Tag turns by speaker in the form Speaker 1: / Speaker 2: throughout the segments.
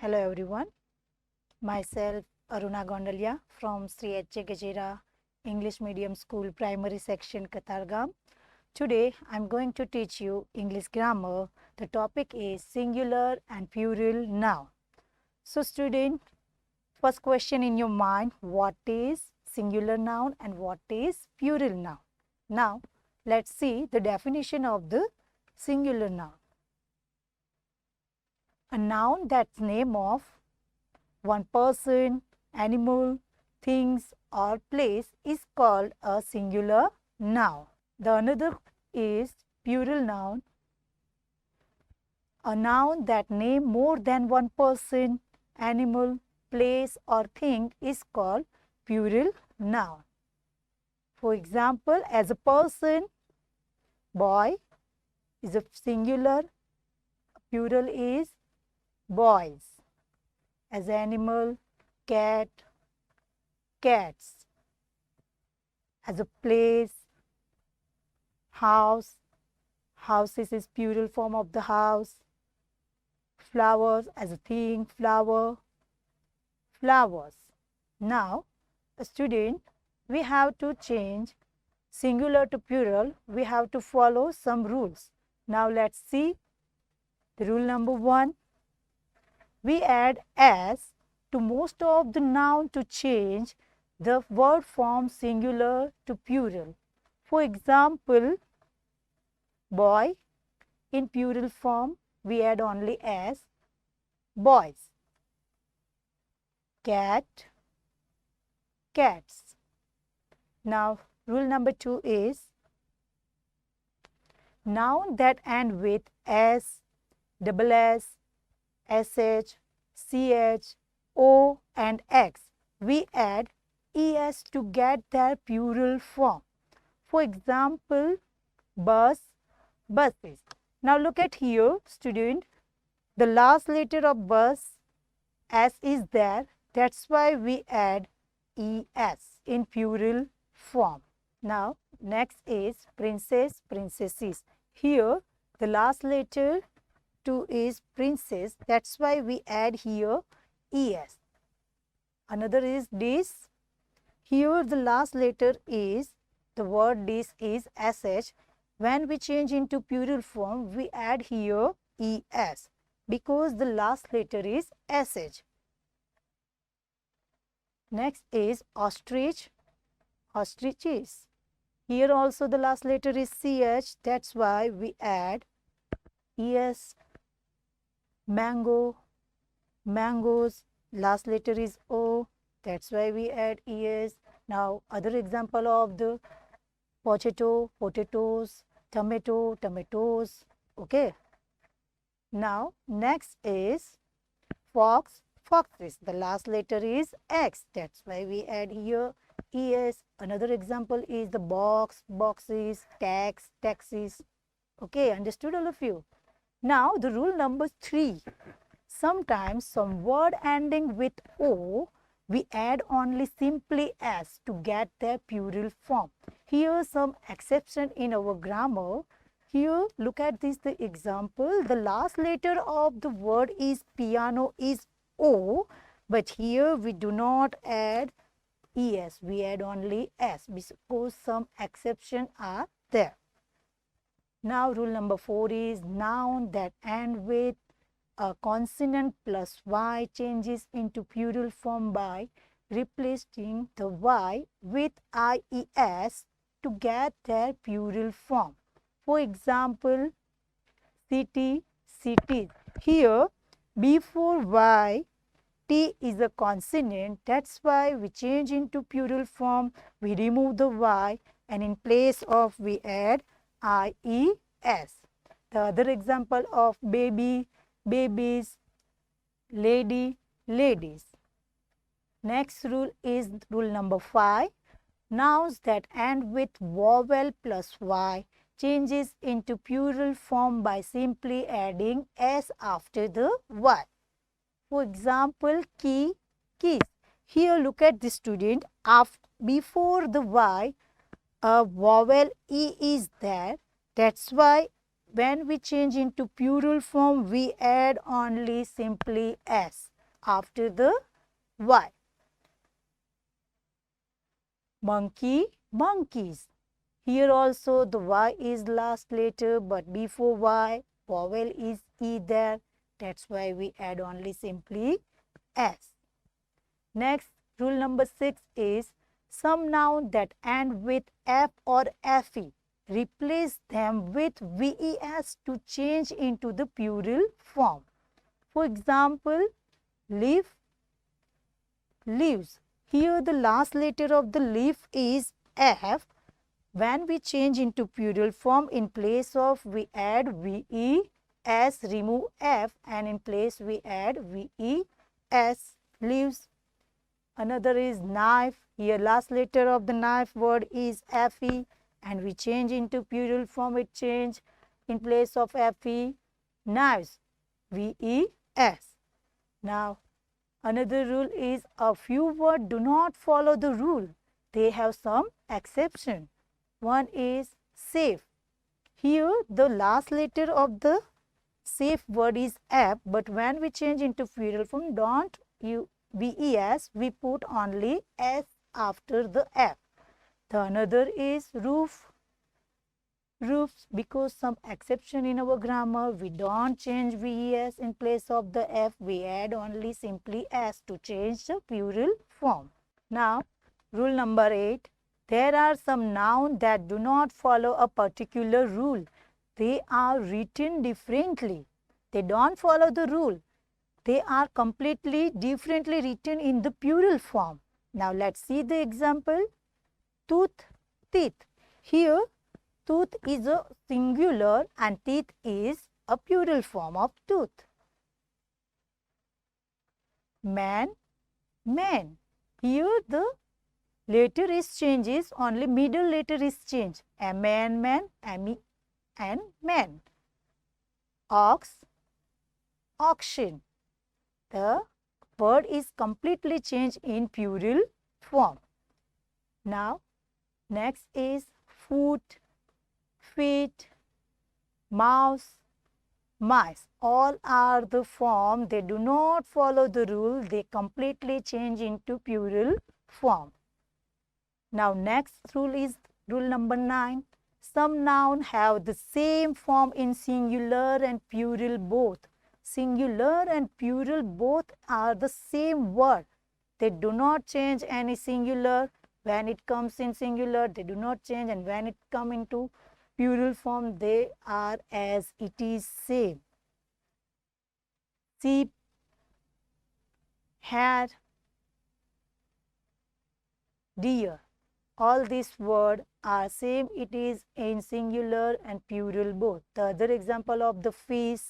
Speaker 1: Hello everyone, myself Aruna Gondaliya from Shree H.J. Gajera English Medium School Primary Section Katargam. Today I am going to teach you English grammar. The topic is singular and plural noun. So student, first question in your mind, what is singular noun and what is plural noun? Now let's see the definition of the singular noun. A noun that's name of one person, animal, things or place is called a singular noun. The another is plural noun. A noun that name more than one person, animal, place or thing is called plural noun. For example, as a person, boy is a singular, plural is boys. As animal, cat, cats. As a place, house, houses is plural form of the house. Flowers as a thing, flower, flowers. Now, a student, we have to change singular to plural. We have to follow some rules. Now, let's see the rule number 1. We add s to most of the noun to change the word from singular to plural. For example, boy, in plural form, we add only s, boys. Cat, cats. Now, rule number 2 is noun that end with s, double s, sh, ch, o and x. We add es to get their plural form. For example, bus, buses. Now look at here, student. The last letter of bus, s is there. That's why we add es in plural form. Now next is princess, princesses. Here the last letter 2 is princess. That's why we add here es. Another is dish. Here the last letter is, the word dish is sh. When we change into plural form, we add here es because the last letter is sh. Next is ostrich, ostriches. Here also the last letter is ch. That's why we add es. Mango, mangoes, last letter is o. That's why we add es. Now other example of the potato, potatoes, tomato, tomatoes. Okay. Now next is fox, foxes. The last letter is x. That's why we add here es. Another example is the box, boxes, tax, taxis. Okay, understood all of you? Now the rule number 3. Sometimes some word ending with o, we add only simply s to get their plural form. Here some exception in our grammar. Here look at this the example. The last letter of the word is piano is o, but here we do not add es. We add only s because some exception are there. Now rule number 4 is noun that end with a consonant plus y changes into plural form by replacing the y with ies to get their plural form. For example, city, cities. Here before y, t is a consonant. That's why we change into plural form. We remove the y and in place of we add ies. The other example of baby, babies, lady, ladies. Next rule is rule number 5. Nouns that end with vowel plus y changes into plural form by simply adding s after the y. For example, key, keys. Here look at the student. Before the y, a vowel e is there. That's why when we change into plural form, we add only simply s after the y. Monkey, monkeys. Here also the y is last letter, but before y, vowel is e there. That's why we add only simply s. Next, rule number 6 is some noun that end with f or fe. Replace them with ves to change into the plural form. For example, leaf, leaves. Here the last letter of the leaf is f. When we change into plural form, in place of we add ves, remove f, and in place we add ves, leaves. Another is knife. Here last letter of the knife word is fe, and we change into plural form, it change in place of fe, knives, ves. Now another rule is a few words do not follow the rule. They have some exception. One is safe. Here the last letter of the safe word is f, but when we change into plural form, don't you ves, we put only s after the f. The another is roof. Roofs, because some exception in our grammar, we don't change ves in place of the f, we add only simply s to change the plural form. Now, rule number 8. There are some nouns that do not follow a particular rule. They are written differently. They don't follow the rule. They are completely differently written in the plural form. Now, let's see the example. Tooth, teeth. Here, tooth is a singular and teeth is a plural form of tooth. Man, man. Here, the letter is changes, only middle letter is changed. A man, man, me, and man. Ox, auction. The word is completely changed in plural form. Now, next is foot, feet, mouse, mice. All are the form. They do not follow the rule. They completely change into plural form. Now, next rule is rule number 9. Some nouns have the same form in singular and plural both. Singular and plural both are the same word. They do not change any singular. When it comes in singular, they do not change, and when it comes into plural form, they are as it is same. Sheep, hare, deer. All these words are same. It is in singular and plural both. The other example of the fish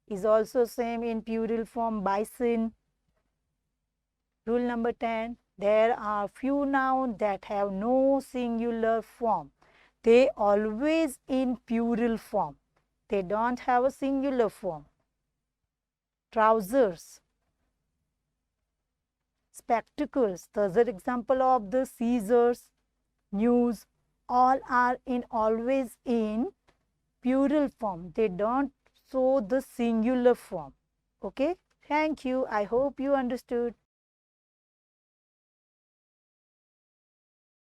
Speaker 1: is also same in plural form, bison. Rule number 10. There are few nouns that have no singular form. They always in plural form. They don't have a singular form. Trousers, spectacles. The other example of the scissors, news. All are in always in plural form. They don't show the singular form. Okay. Thank you. I hope you understood.